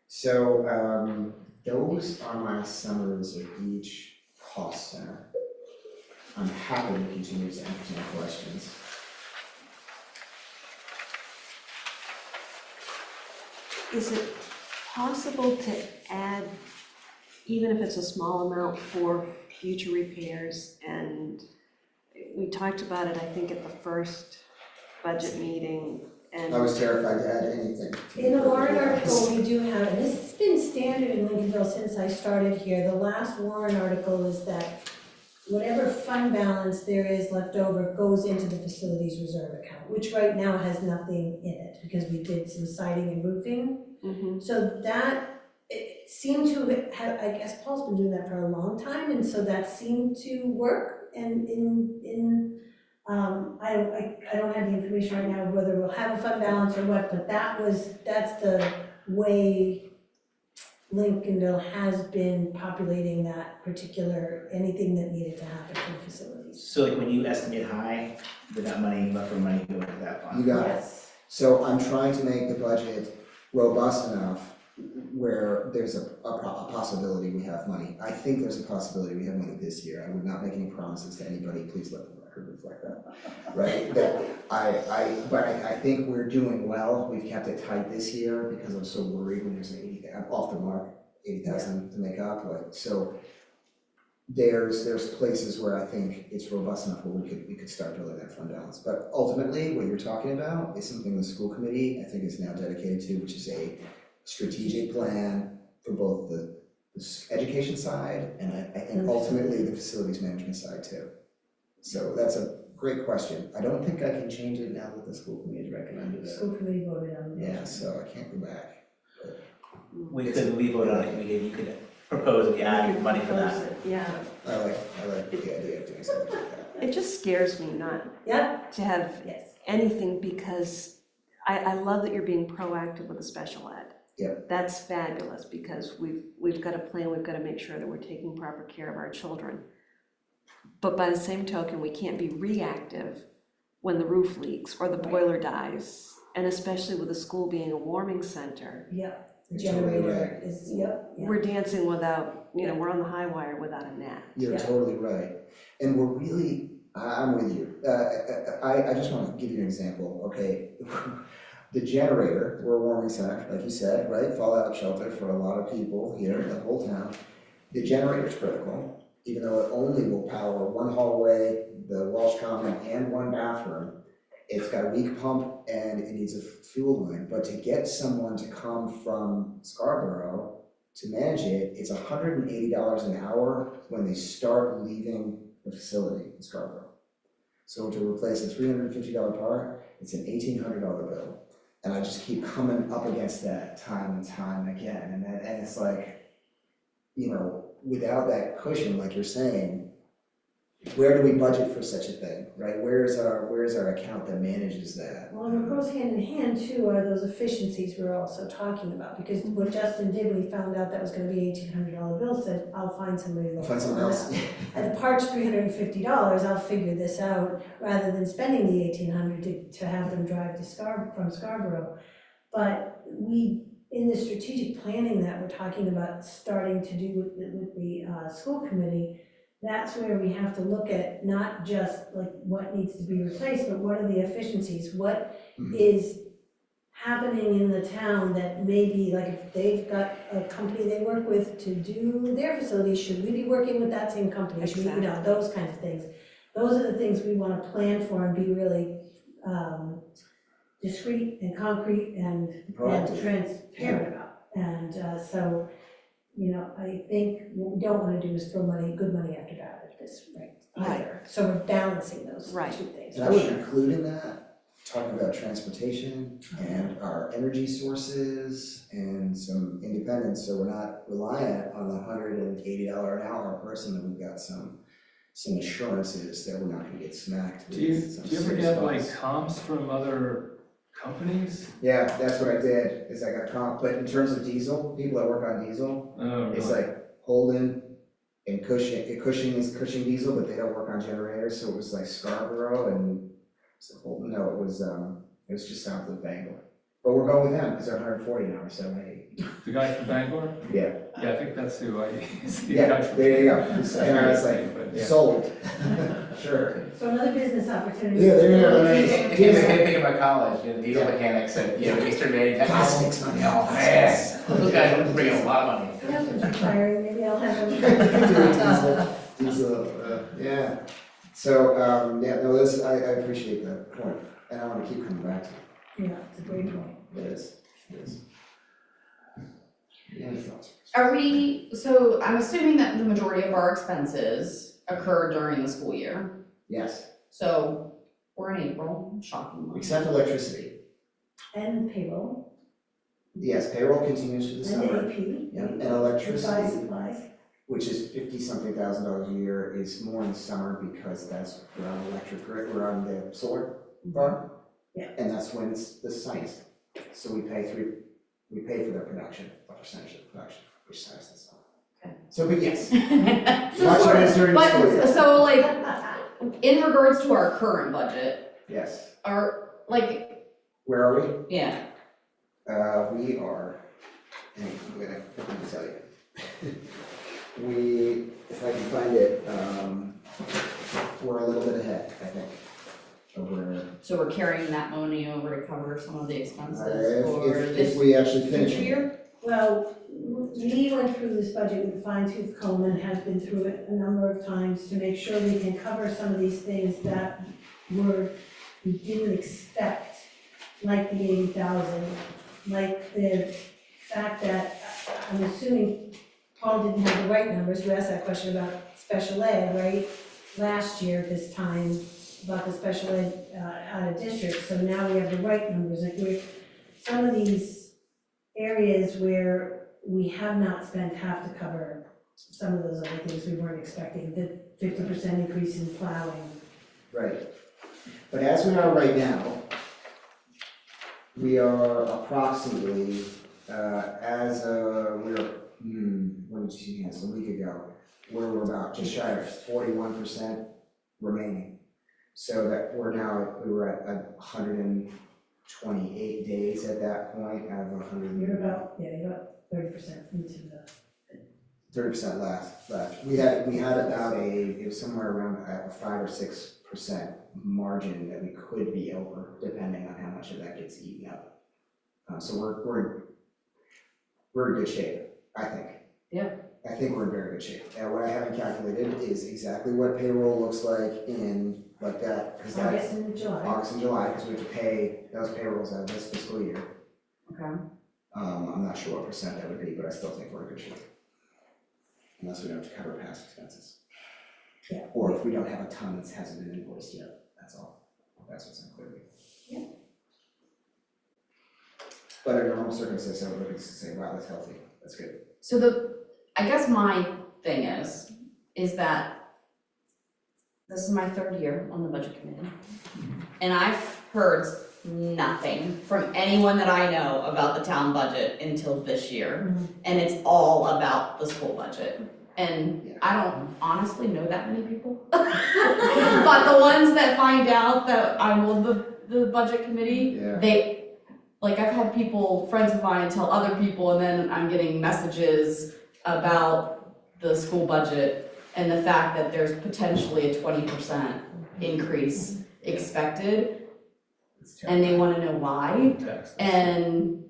so, those are my summaries of each cost center. I'm happy to continue to entertain questions. Is it possible to add, even if it's a small amount, for future repairs? And we talked about it, I think, at the first budget meeting, and I was terrified to add anything. In the warrant article, we do have, and this has been standard in Lincolnville since I started here, the last warrant article is that whatever fund balance there is left over goes into the facilities reserve account, which right now has nothing in it, because we did some siding and roofing. So that, it seemed to have, I guess Paul's been doing that for a long time, and so that seemed to work, and I don't have the information right now whether we'll have a fund balance or what, but that's the way Lincolnville has been populating that particular, anything that needed to happen for facilities. So like when you estimate high, with that money, buffer money go into that fund? You got it. Yes. So I'm trying to make the budget robust enough where there's a possibility we have money. I think there's a possibility we have money this year. I would not make any promises to anybody, please let the record reflect that, right? But I think we're doing well. We've kept it tight this year because I'm so worried when there's an I'm off the mark, 80,000 to make up, like, so there's places where I think it's robust enough where we could start building that fund balance. But ultimately, what you're talking about is something the school committee, I think, is now dedicated to, which is a strategic plan for both the education side and I think ultimately the facilities management side too. So that's a great question. I don't think I can change it now that the school committee recommended The it. school committee voted on it. Yeah, so I can't go back. We could, we vote on it, you could propose if you add money for that. Yeah, I like the idea of doing something like that. it just scares me not Yep, to have yes. anything, because I love that you're being proactive with the special ed. Yep. That's fabulous, because we've got a plan, we've got to make sure that we're taking proper care of our children. But by the same token, we can't be reactive when the roof leaks or the boiler dies, and especially with the school being a warming center. Yep, the You're totally generator is, yep. We're dancing without, we're on the high wire without a net. You're Yeah. totally right. And we're really, I'm with you. I just want to give you an example, okay? The generator, we're a warming center, like you said, right? Fallout shelter for a lot of people here in the whole town. The generator's critical, even though it only will power one hallway, the Welsh Common, and one bathroom. It's got a weak pump and it needs a fuel line, but to get someone to come from Scarborough to manage it, it's $180 an hour when they start leaving the facility in Scarborough. So to replace a $350 part, it's an $1,800 bill. And I just keep coming up against that time and time again, and it's like, without that cushion, like you're saying, where do we budget for such a thing, right? Where's our account that manages that? Well, and what goes hand in hand too are those efficiencies we're also talking about, because what Justin did when he found out that was gonna be $1,800 bill, said, I'll find somebody local. Find someone else. And the part's $350, I'll figure this out, rather than spending the $1,800 to have them drive to from Scarborough. But in the strategic planning that we're talking about starting to do with the school committee, that's where we have to look at not just like what needs to be replaced, but what are the efficiencies? What is happening in the town that maybe, like if they've got a company they work with to do their facilities, should we be working with that same company? Should we, those kinds of things. Those are the things we want to plan for and be really discreet and concrete and transparent about. And so, I think what we don't want to do is throw good money after bad at this rate either. So we're balancing those two things. And I would include in that, talking about transportation and our energy sources and some independence, so we're not reliant on the $180 an hour person, that we've got some assurances that we're not gonna get smacked with. Do you some ever serious get like costs. comps from other companies? Yeah, that's what I did, is I got a comp, but in terms of diesel, people that work on diesel, Oh, it's really? like Holden and Cushing is Cushing diesel, but they don't work on generators, so it was like Scarborough and Holden, no, it was just south of Bangor. But we're going with them, because they're 140 now, so maybe. The guy from Bangor? Yeah. Yeah, I think that's who I use. The Yeah, guy from- there you go. That's And I was very like, funny, but yeah. sold. Sure. So another business opportunity. Yeah, there you go. It became the same thing about college, diesel mechanics at, Eastern Maine. Plastics money. Oh, man, those guys would bring in a lot of money. My husband's retiring, maybe I'll have You them. can do diesel, yeah. So, I appreciate that point, and I want to keep coming back to it. Yeah, it's a great point. It is. Any thoughts? So I'm assuming that the majority of our expenses occur during the school year. Yes, So we're in April, shockingly. except electricity. And payroll, Yes, payroll continues for the and summer. AP. Yeah, and Supplies, electricity, supplies. which is $50-something thousand a year, is more in the summer because we're on electric grid, we're on the solar farm. Yeah. And that's when it's the sunniest. So we pay for their production, a percentage of the production, which size that's on. Okay. So, but yes, So much sort of it of- is during the school year. But, so like, in regards to our current budget, Yes, where are we? yeah, We are, I'm gonna tell you. If I can find it, we're a little bit ahead, I think. so we're carrying that money over to cover some of the expenses for If this we actually finish future it. year? Well, we went through this budget with a fine tooth comb and have been through it a number of times to make sure we can cover some of these things that we didn't expect, like the 80,000, like the fact that, I'm assuming Paul didn't have the right numbers, you asked that question about special ed, right? Last year at this time, about the special ed out of district, so now we have the right numbers, like some of these areas where we have not spent half to cover some of those other things we weren't expecting, the 50% increase in plowing. Right. But as we are right now, we are approximately, when did you see this, a week ago, where we're about just shy of 41% remaining. So that we were at 128 days at that point out of 100. You're about 30% into the. 30% left. We had about it was somewhere around a 5 or 6% margin that we could be over, depending on how much of that gets eaten up. So we're in good shape, I think. Yeah. I think we're in very good shape. And what I haven't calculated is exactly what payroll looks like in like that, because that's August and July. August and July, because we have to pay those payrolls out of this fiscal year. Okay. I'm not sure what percent that would be, but I still think we're in good shape. Unless we don't have to cover past expenses. Yeah. Or if we don't have a ton that hasn't been invoiced yet, that's all. That's what's included. Yeah. But in normal circumstances, I would look and say, wow, that's healthy, that's good. So I guess my thing is that this is my 3rd year on the budget committee. And I've heard nothing from anyone that I know about the town budget until this year. And it's all about the school budget. And I don't honestly know that many people. But the ones that find out that I'm on the budget committee, I've had friends of mine tell other people, and then I'm getting messages about the school budget and the fact that there's potentially a 20% increase expected, and they want to know why. And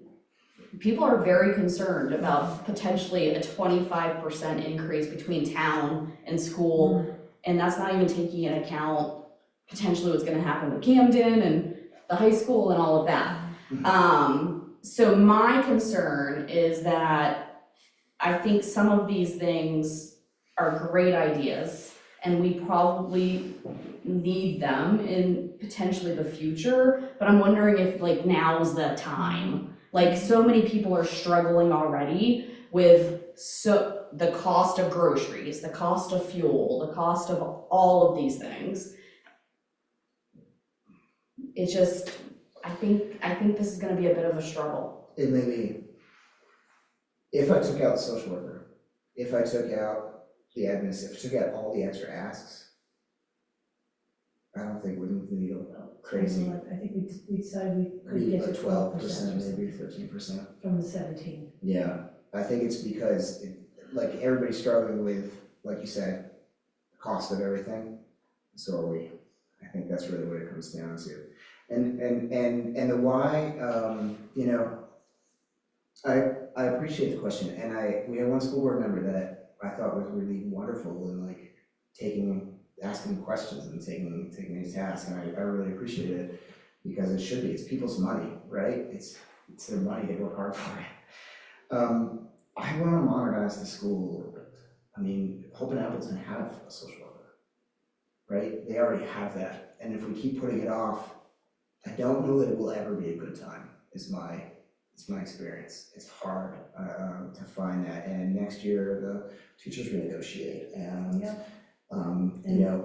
people are very concerned about potentially a 25% increase between town and school, and that's not even taking into account potentially what's going to happen with Camden and the high school and all of that. So my concern is that I think some of these things are great ideas, and we probably need them in potentially the future, but I'm wondering if now's the time. So many people are struggling already with the cost of groceries, the cost of fuel, the cost of all of these things. It's just, I think this is gonna be a bit of a struggle. It may be. If I took out the social worker, if I took out the admin, if I took out all the extra asks, I don't think we'd move the needle crazy. I think we decided we could Maybe get like to 12%, 12%, maybe 13%. from the 17. Yeah, I think it's because everybody's struggling with, like you said, the cost of everything. So are we. I think that's really what it comes down to. And the why, I appreciate the question, and we had one school board member that I thought was really wonderful in asking questions and taking these tasks, and I really appreciated it, because it should be, it's people's money, right? It's their money, they work hard for it. I wanna modernize the school a little bit. I mean, Hope and Appleton have a social worker, right? They already have that, and if we keep putting it off, I don't know that it will ever be a good time, it's my experience. It's hard to find that, and next year the teachers renegotiate, and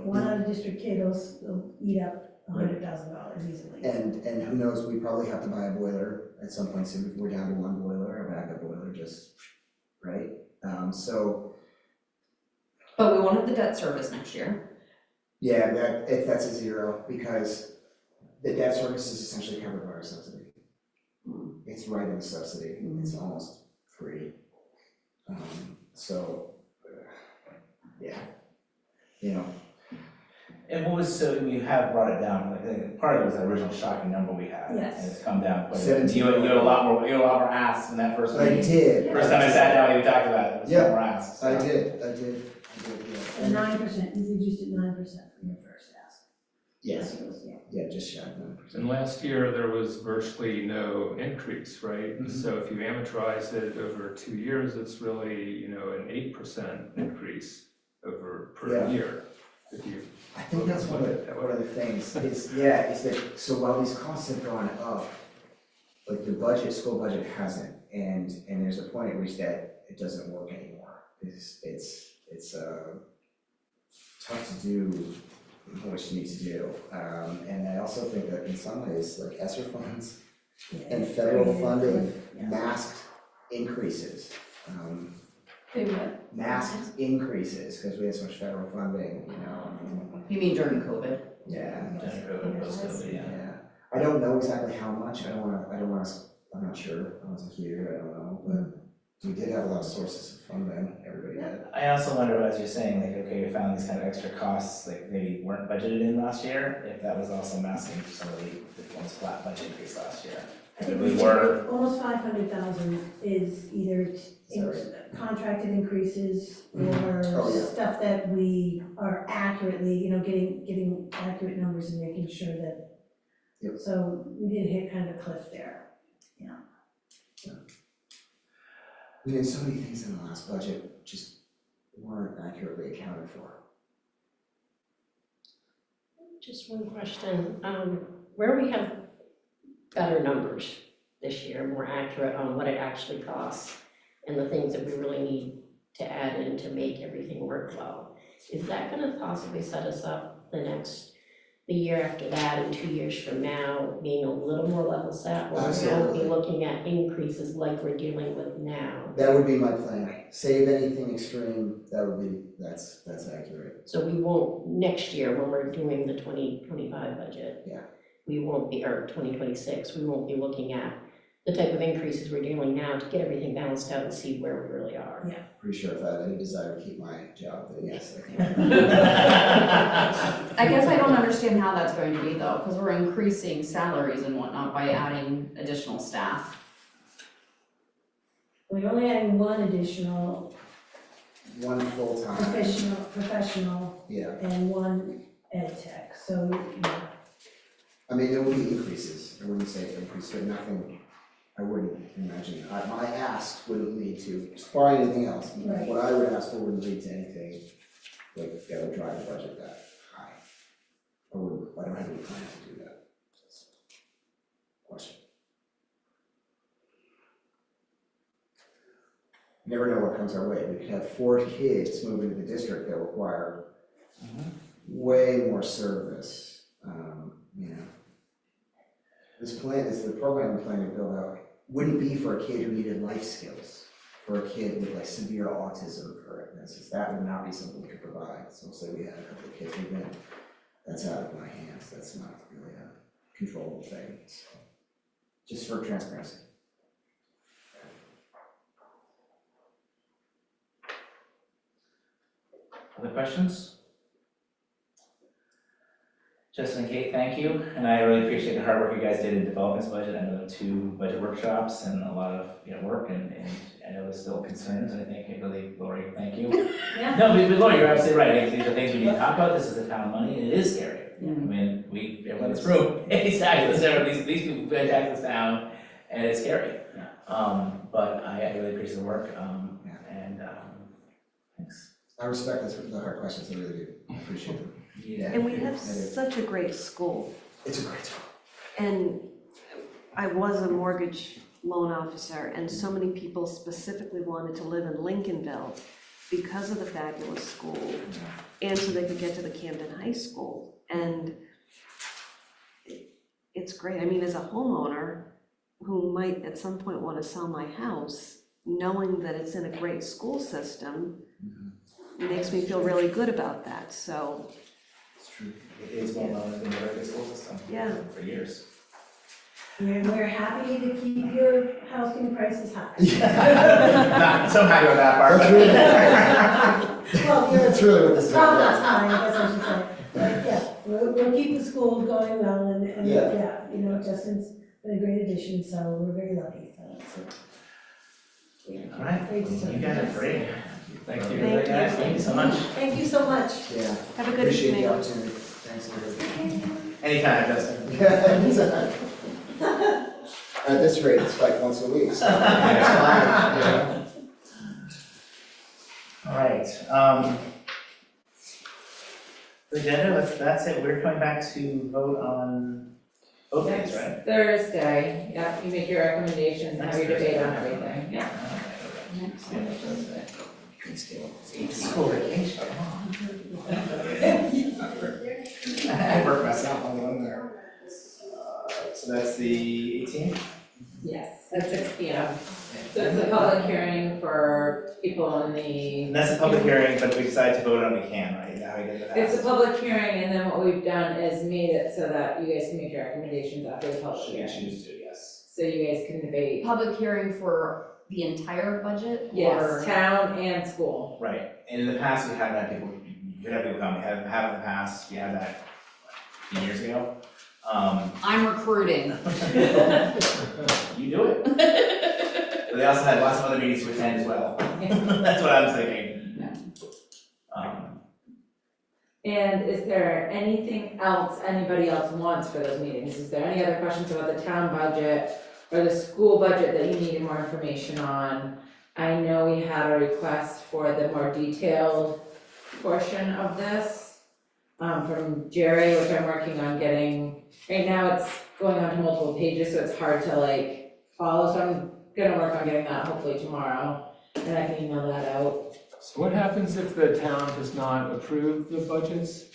One out of district kid will eat up $100,000 easily. and who knows, we probably have to buy a boiler at some point soon. If we're down to one boiler, a backup boiler, just right. But we won't have the debt service next year. Yeah, that's a zero, because the debt service is essentially covered by our subsidy. It's right in the subsidy, it's almost free. And you have brought it down, I think part of it was the original shocking number we had. Yes. And it's come down quite a bit. 17. You had a lot more asks in that first I meeting. did. First time I sat down, we talked about it, there was Yeah. more asks. I did, yeah. And 9%, you reduced it 9% from your first ask. Yes, Yeah. yeah, just shy of 9%. And last year, there was virtually no increase, right? Mhm. So if you amortize it over 2 years, it's really, an 8% increase per Yeah. year. If you I think that's one of the things is that, so while these costs have gone up, the school budget hasn't. and there's a point at which that it doesn't work anymore. It's tough to do what you need to do. And I also think that in some ways, like ESSER funds and federal funding masked increases. Masked increases, because we had so much federal funding, you know, I mean, You mean during COVID? yeah. Yeah. I don't know exactly how much, I'm not sure, I wasn't here, I don't know, but we did have a lot of sources of funding, everybody did. I also wonder, as you're saying, like, okay, we found these kind of extra costs, like maybe weren't budgeted in last year, if that was also masking some of the almost flat budget increase last year. I think We we were- almost 500,000 is either contracted increases or Oh, yeah. stuff that we are accurately, you know, getting accurate numbers and making sure that. Yep. So we did hit kind of a cliff there. We did so many things in the last budget, just weren't accurately accounted for. Just one question, where we have better numbers this year, more accurate on what it actually costs and the things that we really need to add in to make everything work well, is that gonna possibly set us up the year after that and 2 years from now, being a little more level set? Or we're gonna Absolutely. be looking at increases like we're dealing with now? That would be my plan, save anything extreme, that's accurate. So we won't, next year, when we're doing the 2025 budget. Yeah. We won't be, or 2026, we won't be looking at the type of increases we're doing now to get everything balanced out and see where we really are. Pretty sure if I had any desire to keep my job, then yes, I can. I guess I don't understand how that's going to be though, because we're increasing salaries and whatnot by adding additional staff. We're only adding one additional One full-time, professional yeah. and one ed tech, so, you know. I mean, there will be increases, I wouldn't say increase, but nothing, I wouldn't imagine, my ask wouldn't lead to, barring anything else, Right. what I would ask for wouldn't lead to anything like that would drive the budget that high. I don't have any plan to do that. Question. You never know what comes our way, we could have 4 kids move into the district that require way more service, you know. The program we're planning to build out wouldn't be for a kid who needed life skills, for a kid with like severe autism, for instance, that would not be something we could provide. So say we had a couple of kids move in, that's out of my hands, that's not really a controllable thing, so, just for transparency. Other questions? Justin and Kate, thank you, and I really appreciate the hard work you guys did in developing this budget. I know there were 2 budget workshops and a lot of, work, and I know there's still concerns, and I think really, Lori, thank you. Yeah. No, but Lori, you're absolutely right. I think these are things we need to talk about. This is the town money, and it is scary. I mean, everyone in this room, these people pay taxes down, and it's scary. But I really appreciate the work, and thanks. I respect the hard questions, I really do, I appreciate them. Yeah. And we have I do. such a great school. It's a great school. And I was a mortgage loan officer, and so many people specifically wanted to live in Lincolnville because of the fabulous school, and so they could get to the Camden High School. And it's great. I mean, as a homeowner who might at some point want to sell my house, knowing that it's in a great school system makes me feel really good about that, so. It's true. It is well known in the American school system Yeah. for years. We're happy to keep your housing prices high. Not so happy with that part. That's really, Well, your that's really what this is profit's about. high, I guess I should say. But yeah, we'll keep the school going well and Yeah. yeah, you know, Justin's been a great addition, so we're very lucky. So, yeah, All right, great to serve. you guys are free. Thank you. Thank you. Guys, thank you so much. Thank you so much. Yeah, Have a good appreciate evening. the opportunity, thanks everybody. Anytime, Justin. Yeah, at this rate, it's like once a week, so it's fine, yeah. All right, the agenda, that's it. We're coming back to vote on Both days, Next right? Thursday, yeah, you make your recommendations and have your debate on everything, yeah. Next Thursday. School vacation, come on. I work myself, I'm going there. So that's the 18th? Yes, at 6 p.m. So it's a public hearing for people in the. And that's a public hearing, but if we decide to vote on, we can, right? Is that how we get it passed? It's a public hearing, and then what we've done is made it so that you guys can make your recommendations after the public Should we hearing. choose to, yes. So you guys can debate, Public hearing for the entire budget, or? yes, town and school. Right, and in the past, we have had people, you could have people come, we have in the past, we had that, a few years ago. I'm recruiting. You do it. But they also had lots of other meetings to attend as well. That's what I was thinking. And is there anything else anybody else wants for those meetings? Is there any other questions about the town budget or the school budget that you needed more information on? I know we had a request for the more detailed portion of this from Jerry, which I'm working on getting. Right now it's going on to multiple pages, so it's hard to like follow, so I'm gonna work on getting that hopefully tomorrow, and I can email that out. So what happens if the town does not approve the budgets?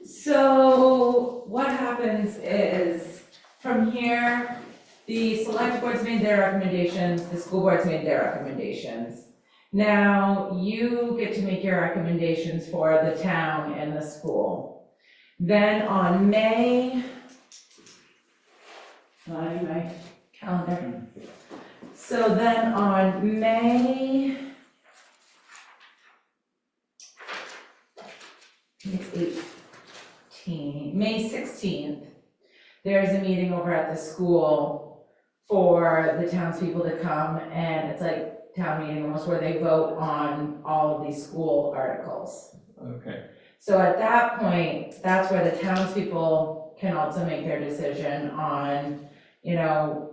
So what happens is, from here, the select board's made their recommendations, the school board's made their recommendations. Now, you get to make your recommendations for the town and the school. Then on May, I need my calendar. So then on May, it's 18, May 16th, there's a meeting over at the school for the townspeople to come, and it's like town meeting almost, where they vote on all of these school articles. Okay, So at that point, that's where the townspeople can also make their decision on, you know,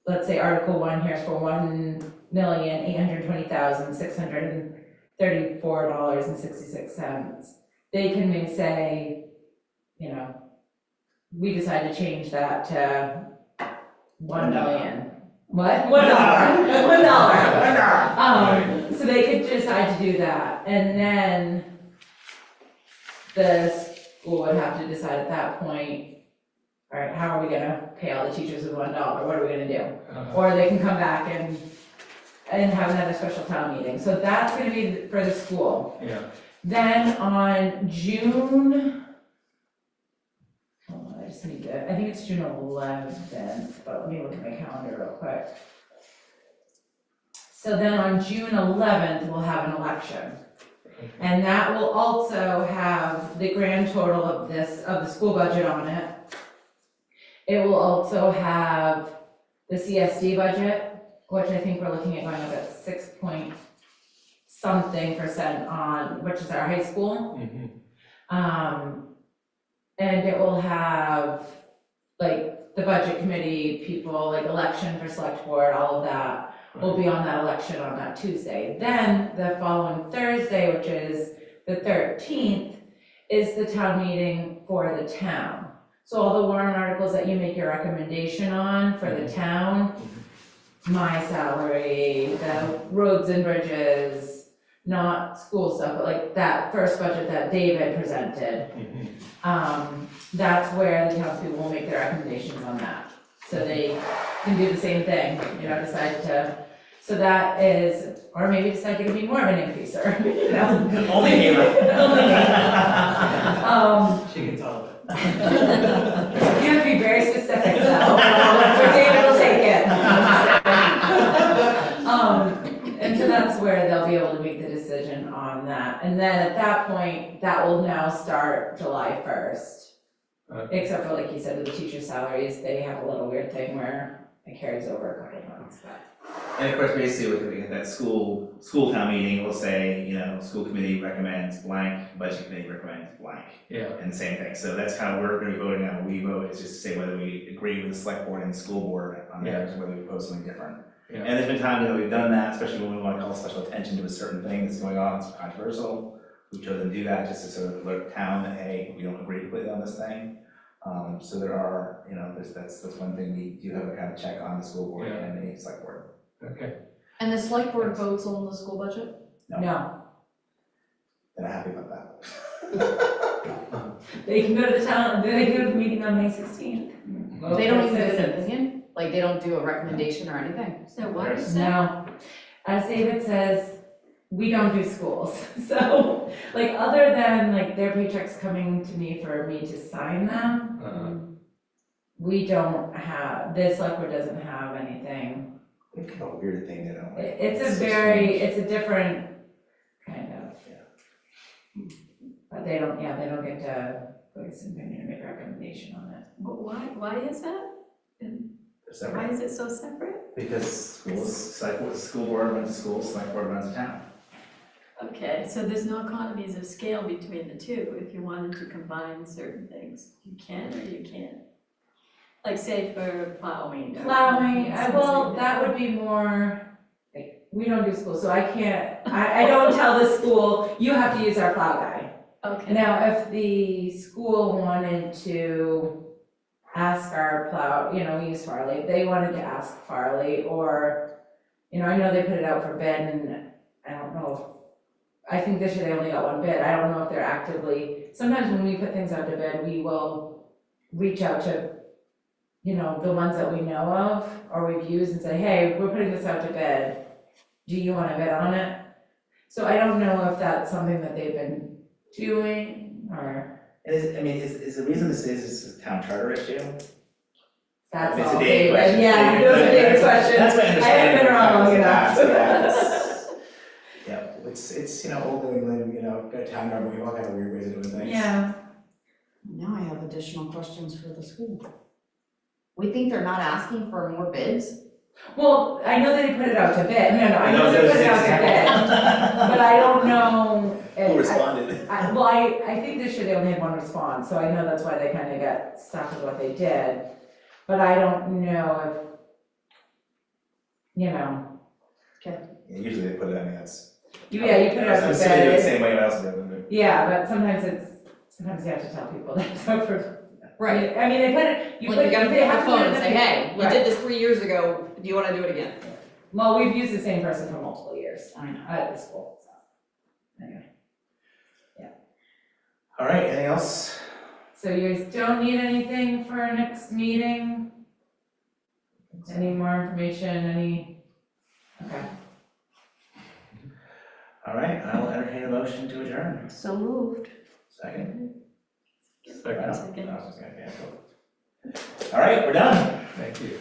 let's say Article 1 here is for $1,820,634.66. They can maybe say, you know, we decide to change that to $1 million. What? $1. $1. So they could decide to do that, and then the school would have to decide at that point, all right, how are we gonna pay all the teachers with $1? What are we gonna do? Or they can come back and have another special town meeting. So that's gonna be for the school. yeah. Then on June, hold on, I just need to, I think it's June 11th, but let me look at my calendar real quick. So then on June 11th, we'll have an election. And that will also have the grand total of the school budget on it. It will also have the CSD budget, which I think we're looking at going up at 6-point-something% on, which is our high school. And it will have, like, the budget committee people, like election for select board, all of that will be on that election on that Tuesday. Then the following Thursday, which is the 13th, is the town meeting for the town. So all the warrant articles that you make your recommendation on for the town, my salary, the roads and bridges, not school stuff, but like that first budget that David presented. That's where the townspeople will make their recommendations on that. So they can do the same thing, you know, decide to, so that is, or maybe decide to give me more of an increase, or, you know. Only Caitlin. She gets all of it. You have to be very specific though, for David will take it. And so that's where they'll be able to make the decision on that. And then at that point, that will now start July 1st. Except for, like you said, with the teacher salaries, they have a little weird thing where it carries over a couple of months, but. And of course, basically, we get that school town meeting, will say, you know, school committee recommends blank, budget committee recommends blank. Yeah. And the same thing, so that's kind of, we're gonna be voting on, what we vote is just to say whether we agree with the select board and the school board on theirs, or whether we propose something different. Yeah. And there's been times that we've done that, especially when we wanna call special attention to a certain thing that's going on, it's controversial. We've chosen to do that just to sort of alert town that, hey, we don't agree completely on this thing. So there are, that's one thing we do have a kind of check on the school board and the select board. Okay. And the select board votes on the school budget? No, And I'm happy about that. they can go to the town, they can go to the meeting on May 16th. Vote They don't for even do an citizens. opinion? Like, they don't do a recommendation or anything? So what is that? No, as David says, we don't do schools, so, like, other than, like, their paychecks coming to me for me to sign them, we don't have, the select board doesn't have anything. It's kind of a weird thing, It's a different kind of. But they don't get to voice an opinion or make a recommendation on it. But why is that? Separate. Why is it so separate? Because school board runs the school, select board runs the town. Okay, so there's no economies of scale between the two. If you wanted to combine certain things, you can or you can't? Like say for plowing. or- Plowing, well, that would be more, like, we don't do school, so I can't, I don't tell the school, you have to use our plow guy. Okay, Now, if the school wanted to ask our plow, we use Farley, if they wanted to ask Farley, or, I know they put it out for bid, and I don't know I think this year they only got one bid, I don't know if they're actively, sometimes when we put things out to bid, we will reach out to, the ones that we know of, or we've used and say, hey, we're putting this out to bid, do you wanna bid on it? So I don't know if that's something that they've been doing, or And is the reason this is a town charter issue? that's It's a all David David, question. yeah, those are David's questions. That's my I understanding. haven't been around long of enough. that, it's old New England, got a town government, we all got weird ways of doing things. Yeah, Now I have additional questions for the school. We think they're not asking for more bids? well, I know they put it out to bid, I know they put it out to bid, but I don't know. if- Who responded? I think this year they only had one response, so I know that's why they kind of got stuck with what they did. But I don't know Yeah, usually they put it, that's. you put it out I'm to assuming they do it the bid. same way else do it. Yeah, but sometimes you have to tell people that, so for. Right. I mean, they put it, Like, you gotta they pick up have the to put phone it and in say, the- hey, we Right. did this 3 years ago, do you wanna do it again? Well, we've used the same person for multiple years I know. at the school, so, anyway. All right, anything else? So you guys don't need anything for our next meeting? Any more information, okay. All right, I will entertain a motion to adjourn. So moved. Second? Second. Right on. I was just gonna cancel. All right, we're done. Thank you.